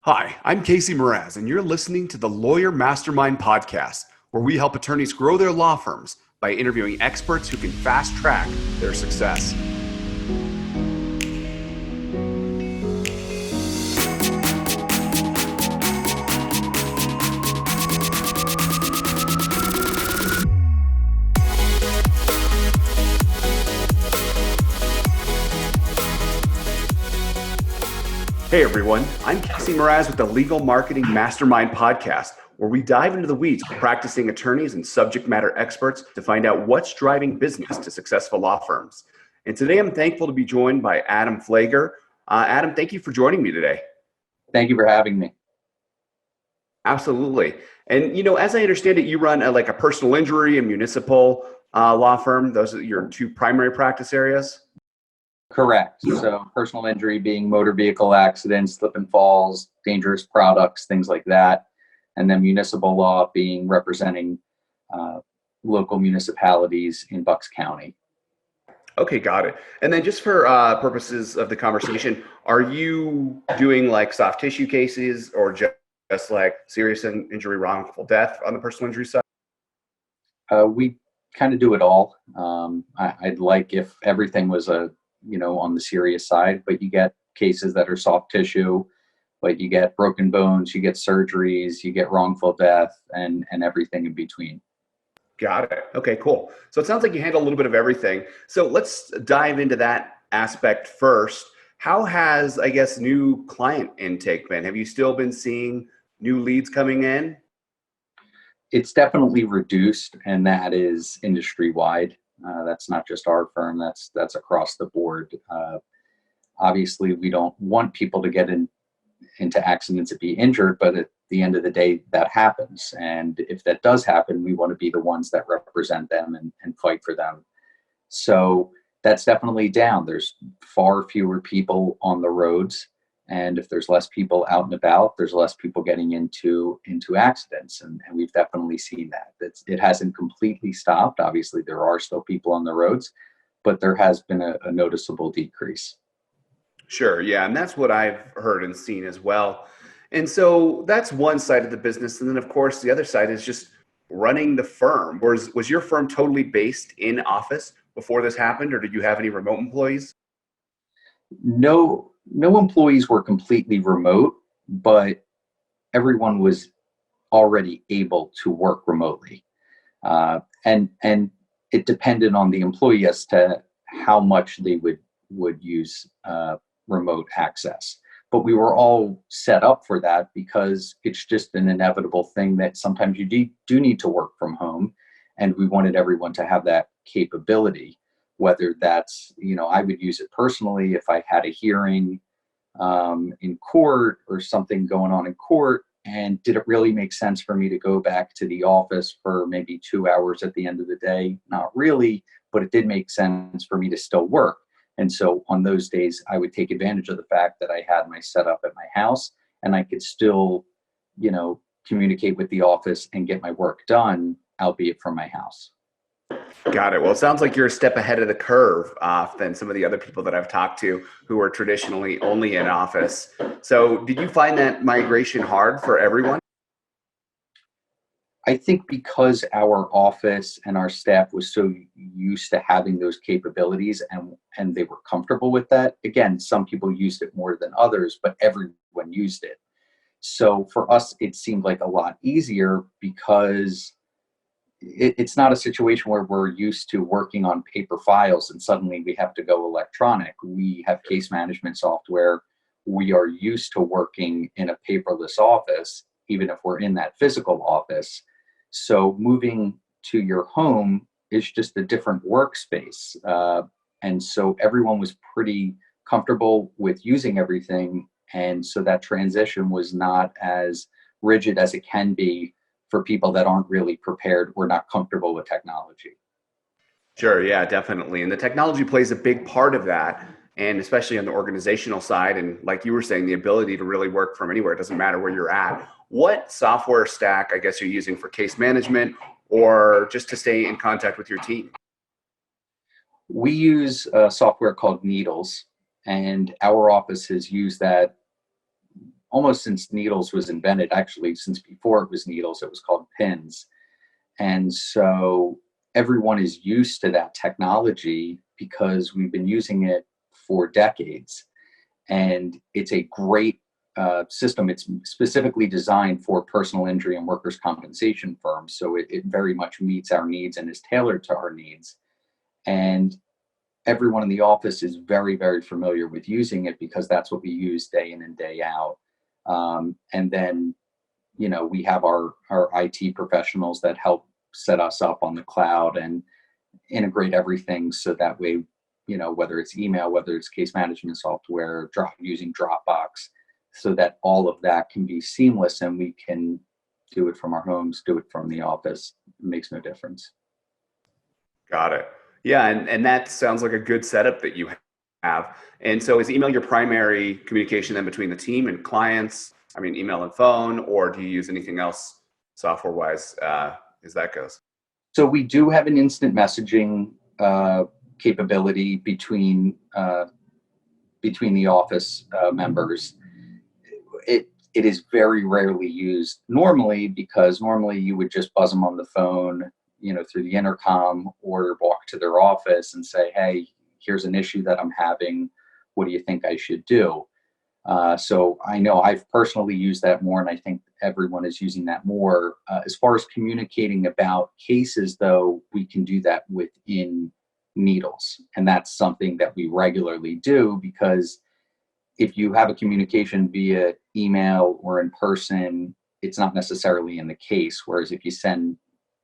Hi, I'm Casey Mraz, and you're listening to the Lawyer Mastermind podcast, where we help attorneys grow their law firms by interviewing experts who can fast track their success. Hey everyone, I'm Casey Mraz with the Legal Marketing Mastermind podcast, where we dive into the weeds with practicing attorneys and subject matter experts to find out what's driving business to successful law firms. And today I'm thankful to be joined by Adam Flager. Adam, thank you for joining me today. Thank you for having me. Absolutely. And as I understand it, you run a personal injury and municipal law firm. Those are your two primary practice areas? Correct. So personal injury being motor vehicle accidents, slip and falls, dangerous products, things like that. And then municipal law being representing local municipalities in Bucks County. Okay, got it. And then just for purposes of the conversation, are you doing like soft tissue cases or just like serious injury, wrongful death on the personal injury side? We kind of do it all. I'd like if everything was on the serious side, but you get cases that are soft tissue, but you get broken bones, you get surgeries, you get wrongful death, and everything in between. Got it. Okay, cool. So it sounds like you handle a little bit of everything. So let's dive into that aspect first. How has, I guess, new client intake been? Have you still been seeing new leads coming in? It's definitely reduced, and that is industry wide. That's not just our firm. That's across the board. Obviously, we don't want people to get into accidents and be injured, but at the end of the day, that happens. And if that does happen, we want to be the ones that represent them and fight for them. So that's definitely down. There's far fewer people on the roads. And if there's less people out and about, there's less people getting into accidents. And we've definitely seen that. It hasn't completely stopped. Obviously, there are still people on the roads, but there has been a noticeable decrease. Sure. Yeah. And that's what I've heard and seen as well. And so that's one side of the business. And then, of course, the other side is just running the firm. Was your firm totally based in office before this happened, or did you have any remote employees? No employees were completely remote, but everyone was already able to work remotely. And it depended on the employee as to how much they would use remote access. But we were all set up for that because it's just an inevitable thing that sometimes you do need to work from home. And we wanted everyone to have that capability, whether that's, I would use it personally if I had a hearing in court or something going on in court. And did it really make sense for me to go back to the office for maybe 2 hours at the end of the day? Not really, but it did make sense for me to still work. And so on those days, I would take advantage of the fact that I had my setup at my house and I could still, communicate with the office and get my work done, albeit from my house. Got it. Well, it sounds like you're a step ahead of the curve than some of the other people that I've talked to who are traditionally only in office. So did you find that migration hard for everyone? I think because our office and our staff was so used to having those capabilities and they were comfortable with that. Again, some people used it more than others, but everyone used it. So for us, it seemed like a lot easier because it's not a situation where we're used to working on paper files and suddenly we have to go electronic. We have case management software. We are used to working in a paperless office, even if we're in that physical office. So moving to your home is just a different workspace. And so everyone was pretty comfortable with using everything. And so that transition was not as rigid as it can be for people that aren't really prepared or not comfortable with technology. Sure. Yeah, definitely. And the technology plays a big part of that. And especially on the organizational side. And like you were saying, the ability to really work from anywhere. It doesn't matter where you're at. What software stack, I guess, you're using for case management or just to stay in contact with your team? We use software called Needles, and our office has used that almost since needles was invented. Actually, since before it was needles, it was called pins. And so everyone is used to that technology because we've been using it for decades. And it's a great system. It's specifically designed for personal injury and workers' compensation firms. So it very much meets our needs and is tailored to our needs. And everyone in the office is very, very familiar with using it because that's what we use day in and day out. And then, we have our IT professionals that help set us up on the cloud and integrate everything. So that way, whether it's email, whether it's case management software, using Dropbox, so that all of that can be seamless and we can do it from our homes, do it from the office. It makes no difference. Got it. Yeah, and that sounds like a good setup that you have. And so is email your primary communication then between the team and clients? I mean, email and phone, or do you use anything else software-wise as that goes? So we do have an instant messaging capability between the office members. It is very rarely used normally because normally you would just buzz them on the phone, through the intercom or walk to their office and say, hey, here's an issue that I'm having. What do you think I should do? So I know I've personally used that more, and I think everyone is using that more. As far as communicating about cases, though, we can do that within needles. And that's something that we regularly do because if you have a communication via email or in person, it's not necessarily in the case. Whereas if you send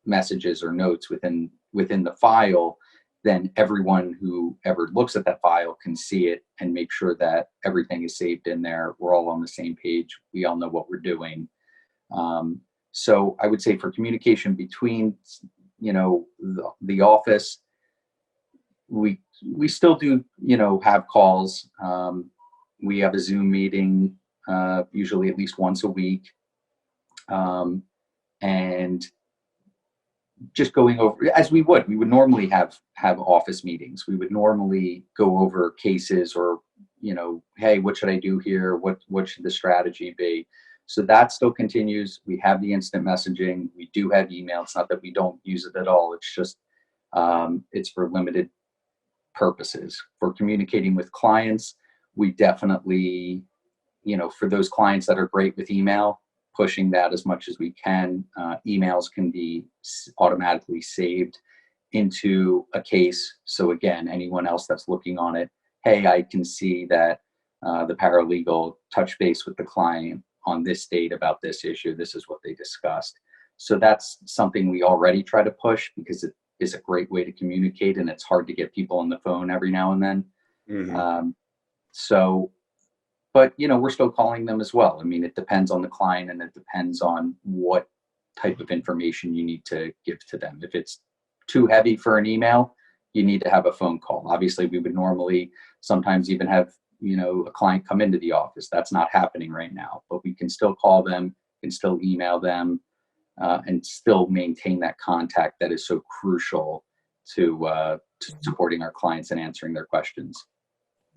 messages or notes within the file, then everyone who ever looks at that file can see it and make sure that everything is saved in there. We're all on the same page. We all know what we're doing. So I would say for communication between, the office, we still do, have calls. We have a Zoom meeting, usually at least once a week. And just going over, as we would normally have office meetings. We would normally go over cases or, hey, what should I do here? What should the strategy be? So that still continues. We have the instant messaging. We do have email. It's not that we don't use it at all. It's just, it's for limited purposes. For communicating with clients, we definitely, for those clients that are great with email, pushing that as much as we can. Emails can be automatically saved into a case. So again, anyone else that's looking on it, hey, I can see that the paralegal touched base with the client on this date about this issue. This is what they discussed. So that's something we already try to push because it is a great way to communicate, and it's hard to get people on the phone every now and then. Mm-hmm. But, we're still calling them as well. I mean, it depends on the client and it depends on what type of information you need to give to them. If it's too heavy for an email, you need to have a phone call. Obviously, we would normally sometimes even have, a client come into the office. That's not happening right now, but we can still call them, can still email them, and still maintain that contact that is so crucial to supporting our clients and answering their questions.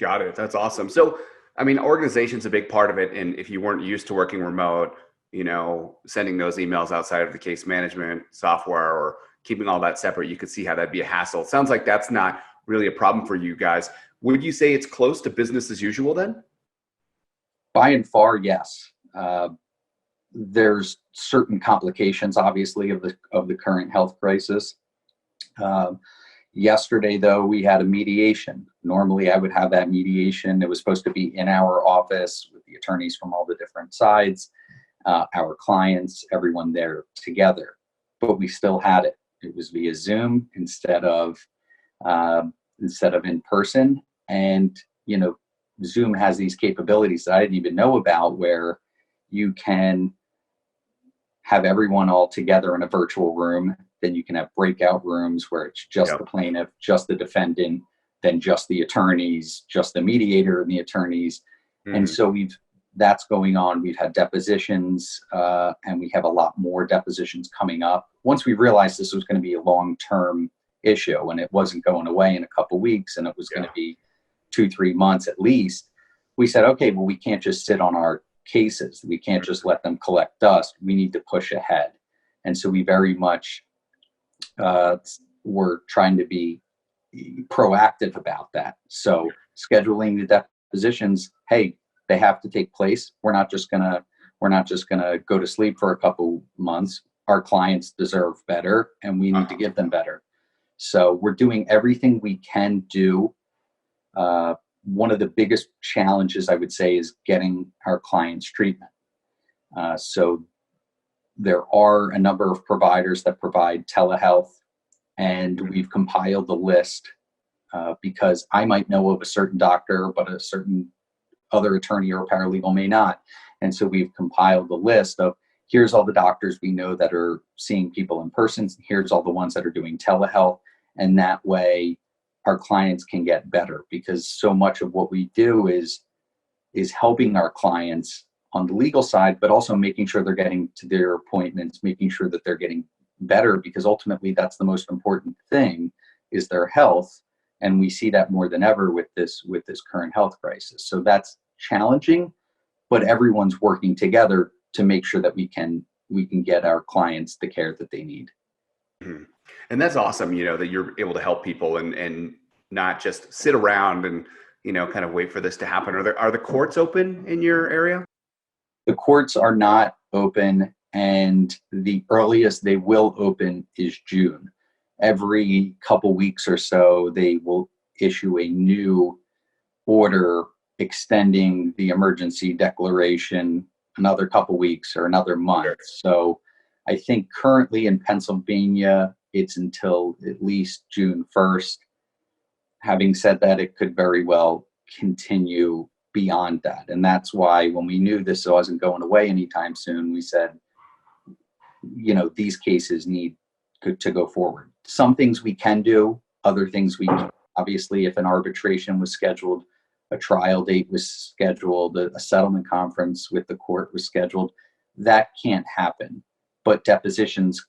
Got it. That's awesome. So, I mean, organization's a big part of it. And if you weren't used to working remote, sending those emails outside of the case management software or keeping all that separate, you could see how that'd be a hassle. It sounds like that's not really a problem for you guys. Would you say it's close to business as usual then? By and far, yes. There's certain complications, obviously, of the current health crisis. Yesterday, though, we had a mediation. Normally, I would have that mediation. It was supposed to be in our office with the attorneys from all the different sides, our clients, everyone there together. But we still had it. It was via Zoom instead of in person. And Zoom has these capabilities that I didn't even know about, where you can have everyone all together in a virtual room. Then you can have breakout rooms where it's just the plaintiff, just the defendant, then just the attorneys, just the mediator and the attorneys. Mm-hmm. And so that's going on. We've had depositions, and we have a lot more depositions coming up. Once we realized this was going to be a long-term issue and it wasn't going away in a couple of weeks and it was going to be 2-3 months at least, we said, okay, well, we can't just sit on our cases. We can't just let them collect dust. We need to push ahead. And so we very much were trying to be proactive about that. So scheduling the depositions, hey, they have to take place. We're not just gonna go to sleep for a couple months. Our clients deserve better, and we need to give them better. So we're doing everything we can do. One of the biggest challenges, I would say, is getting our clients treatment. So there are a number of providers that provide telehealth, and we've compiled a list because I might know of a certain doctor, but a certain other attorney or paralegal may not. And so we've compiled a list of, here's all the doctors we know that are seeing people in person. Here's all the ones that are doing telehealth. And that way our clients can get better, because so much of what we do is helping our clients on the legal side, but also making sure they're getting to their appointments, making sure that they're getting better, because ultimately that's the most important thing, is their health. And we see that more than ever with this current health crisis. So that's challenging, but everyone's working together to make sure that we can get our clients the care that they need. Mm-hmm. And that's awesome, that you're able to help people and not just sit around and, kind of wait for this to happen. Are the courts open in your area? The courts are not open, and the earliest they will open is June. Every couple weeks or so, they will issue a new order extending the emergency declaration another couple weeks or another month. Sure. So I think currently in Pennsylvania, it's until at least June 1st. Having said that, it could very well continue beyond that. And that's why when we knew this wasn't going away anytime soon, we said, these cases need to go forward. Some things we can do, other things we can't. Obviously, if an arbitration was scheduled, a trial date was scheduled, a settlement conference with the court was scheduled, that can't happen. But depositions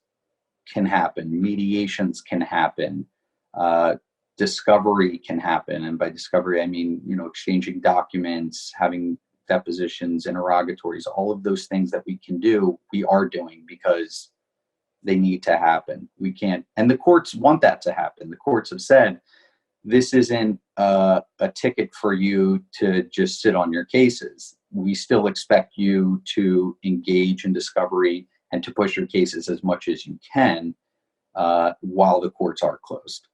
can happen, mediations can happen, discovery can happen. And by discovery, I mean, exchanging documents, having depositions, interrogatories, all of those things that we can do, we are doing, because they need to happen. We can't, and the courts want that to happen. The courts have said, this isn't a ticket for you to just sit on your cases. We still expect you to engage in discovery and to push your cases as much as you can while the courts are closed.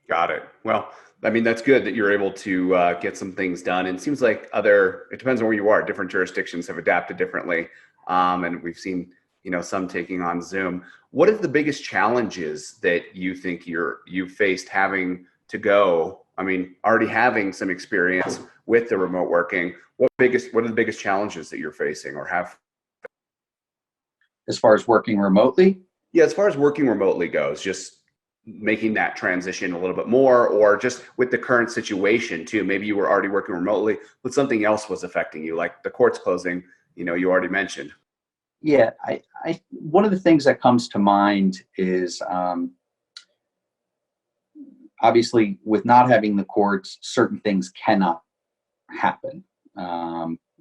Got it. Well, I mean, that's good that you're able to get some things done. And it seems like it depends on where you are. Different jurisdictions have adapted differently. And we've seen, some taking on Zoom. What are the biggest challenges that you think you faced having to go? I mean, already having some experience with the remote working, what are the biggest challenges that you're facing or have? As far as working remotely? Yeah, as far as working remotely goes, just making that transition a little bit more, or just with the current situation too. Maybe you were already working remotely, but something else was affecting you, like the courts closing, you already mentioned. Yeah, I one of the things that comes to mind is obviously with not having the courts, certain things cannot happen.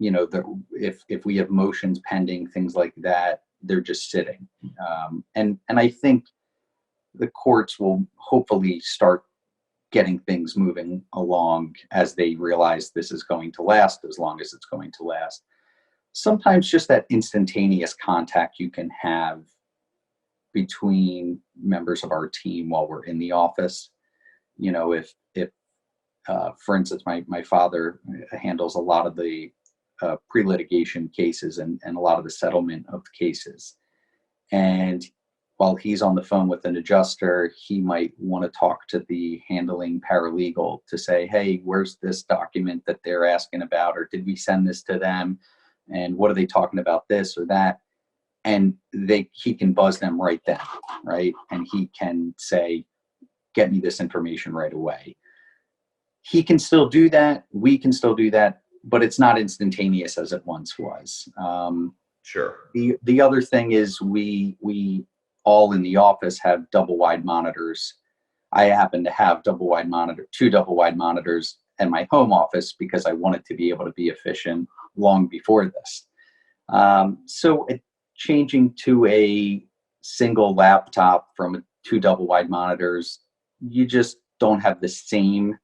If we have motions pending, things like that, they're just sitting. And I think the courts will hopefully start getting things moving along as they realize this is going to last as long as it's going to last. Sometimes just that instantaneous contact you can have between members of our team while we're in the office. If for instance, my father handles a lot of the pre-litigation cases and a lot of the settlement of cases. And while he's on the phone with an adjuster, he might want to talk to the handling paralegal to say, hey, where's this document that they're asking about? Or did we send this to them? And what are they talking about, this or that? And he can buzz them right then, right? And he can say, get me this information right away. He can still do that. We can still do that, but it's not instantaneous as it once was. Sure. The other thing is we all in the office have double wide monitors. I happen to have two double wide monitors in my home office because I wanted to be able to be efficient long before this. Changing to a single two double wide monitors, you just don't have the same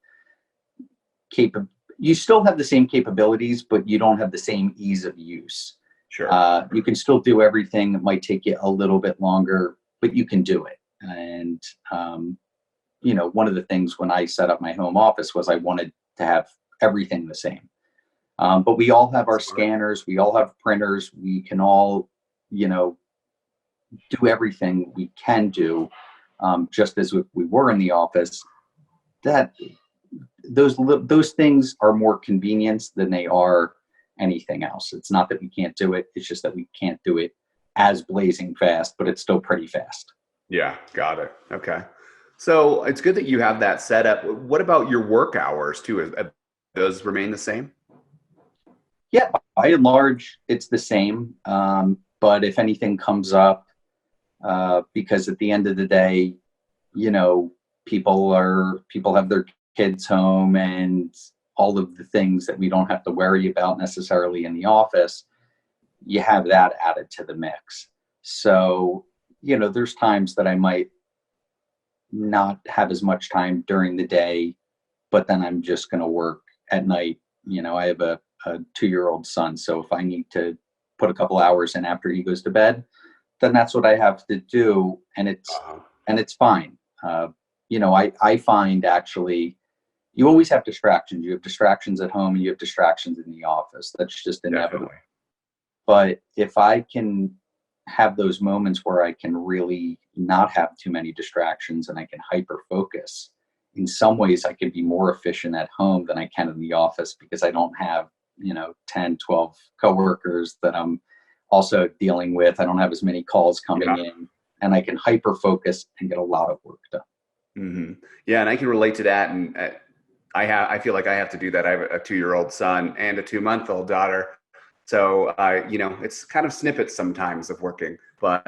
you still have the same capabilities, but you don't have the same ease of use. Sure. You can still do everything. It might take you a little bit longer, but you can do it. And, one of the things when I set up my home office was I wanted to have everything the same. But we all have our scanners, we all have printers, we can all, do everything we can do, just as if we were in the office. That those things are more convenience than they are anything else. It's not that we can't do it, it's just that we can't do it as blazing fast, but it's still pretty fast. Yeah, got it. Okay. So it's good that you have that set up. What about your work hours too? Those remain the same? Yeah, by and large, it's the same. But if anything comes up, because at the end of the day, people have their kids home and all of the things that we don't have to worry about necessarily in the office, you have that added to the mix. So, there's times that I might not have as much time during the day, but then I'm just going to work at night. I have a 2-year-old son. So if I need to put a couple hours in after he goes to bed, then that's what I have to do. And it's fine. I find actually you always have distractions. You have distractions at home and you have distractions in the office. That's just inevitable. Definitely. But if I can have those moments where I can really not have too many distractions and I can hyper focus, in some ways I can be more efficient at home than I can in the office because I don't have, 10, 12 coworkers that I'm also dealing with. I don't have as many calls coming in, and I can hyper focus and get a lot of work done. Mm-hmm. Yeah. And I can relate to that. And I feel like I have to do that. I have a 2-year-old son and a 2-month-old daughter. So, it's kind of snippets sometimes of working, but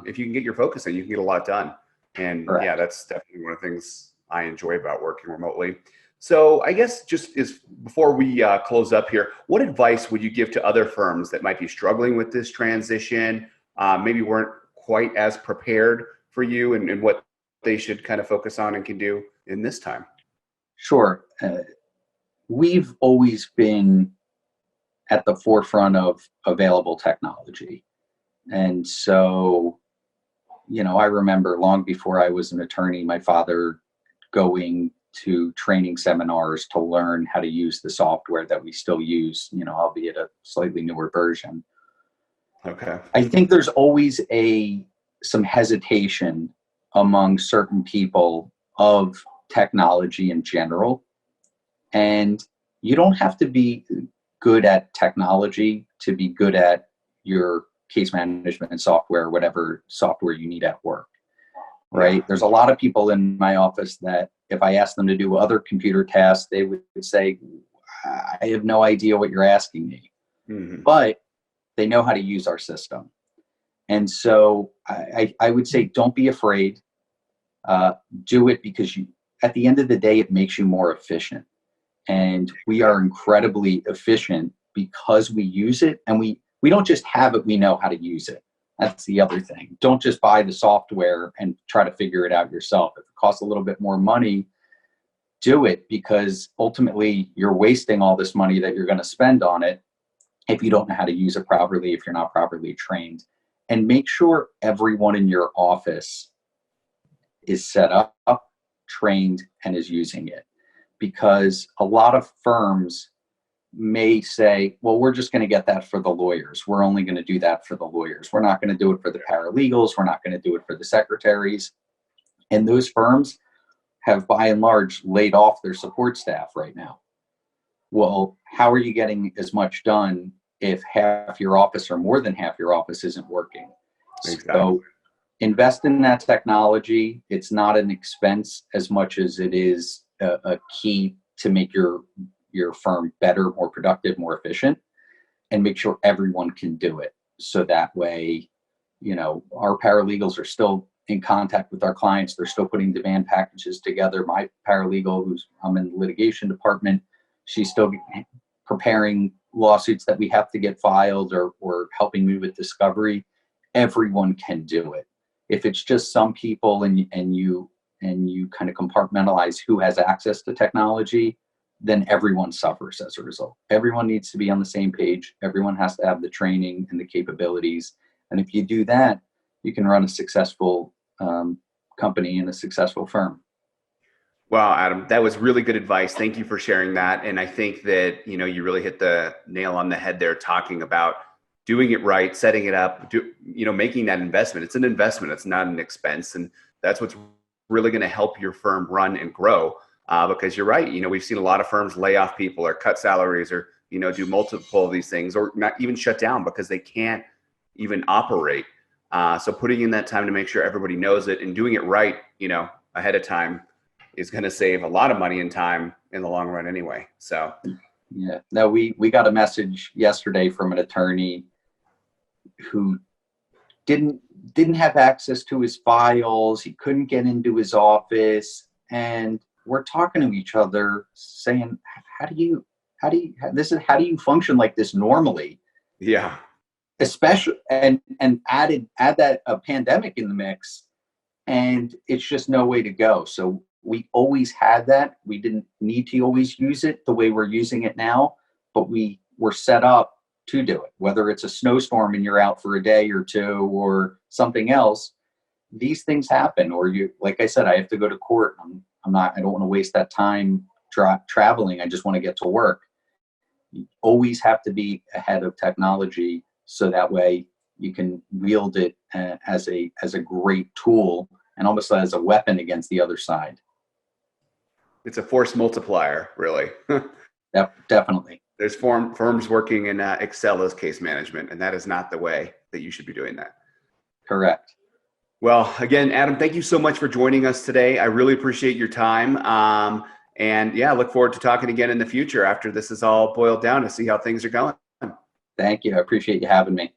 if you can get your focus in, you can get a lot done. And Correct. Yeah, that's definitely one of the things I enjoy about working remotely. So I guess before we close up here, what advice would you give to other firms that might be struggling with this transition, maybe weren't quite as prepared for you and what they should kind of focus on and can do in this time? Sure. We've always been at the forefront of available technology. And so, I remember long before I was an attorney, my father going to training seminars to learn how to use the software that we still use, albeit a slightly newer version. Okay. I think there's always some hesitation among certain people of technology in general. And you don't have to be good at technology to be good at your case management software, whatever software you need at work, right? Yeah. There's a lot of people in my office that if I ask them to do other computer tasks, they would say, I have no idea what you're asking me, but they know how to use our system. And so I would say, don't be afraid. Do it because at the end of the day, it makes you more efficient. And we are incredibly efficient because we use it, and we don't just have it, we know how to use it. That's the other thing. Don't just buy the software and try to figure it out yourself. If it costs a little bit more money, do it, because ultimately you're wasting all this money that you're going to spend on it if you don't know how to use it properly, if you're not properly trained. And make sure everyone in your office is set up, trained, and is using it. Because a lot of firms may say, well, we're just going to get that for the lawyers. We're only going to do that for the lawyers. We're not going to do it for the paralegals. We're not going to do it for the secretaries. And those firms have by and large laid off their support staff right now. Well, how are you getting as much done if half your office or more than half your office isn't working? Exactly. So invest in that technology. It's not an expense as much as it is a key to make your firm better, more productive, more efficient, and make sure everyone can do it. So that way, our paralegals are still in contact with our clients. They're still putting demand packages together. My paralegal, I'm in the litigation department, she's still preparing lawsuits that we have to get filed, or helping me with discovery, everyone can do it. If it's just some people and you kind of compartmentalize who has access to technology, then everyone suffers as a result. Everyone needs to be on the same page. Everyone has to have the training and the capabilities. And if you do that, you can run a successful company and a successful firm. Wow, Adam, that was really good advice. Thank you for sharing that. And I think that, you really hit the nail on the head there, talking about doing it right, setting it up, making that investment. It's an investment. It's not an expense. And that's what's really going to help your firm run and grow. Because you're right. We've seen a lot of firms lay off people or cut salaries or, do multiple of these things, or not even shut down because they can't even operate. So putting in that time to make sure everybody knows it and doing it right, ahead of time is going to save a lot of money and time in the long run anyway. So, yeah, no, we got a message yesterday from an attorney who didn't have access to his files. He couldn't get into his office, and we're talking to each other saying, how do you function like this normally? Yeah. Especially, and add that a pandemic in the mix, and it's just no way to go. So we always had that. We didn't need to always use it the way we're using it now, but we were set up to do it. Whether it's a snowstorm and you're out for a day or two or something else, these things happen. Or like I said, I have to go to court. I don't want to waste that time traveling. I just want to get to work. You always have to be ahead of technology, so that way you can wield it as a great tool and almost as a weapon against the other side. It's a force multiplier, really. Definitely. There's firms working in Excel as case management, and that is not the way that you should be doing that. Correct. Well, again, Adam, thank you so much for joining us today. I really appreciate your time. And yeah, I look forward to talking again in the future after this is all boiled down to see how things are going. Thank you. I appreciate you having me.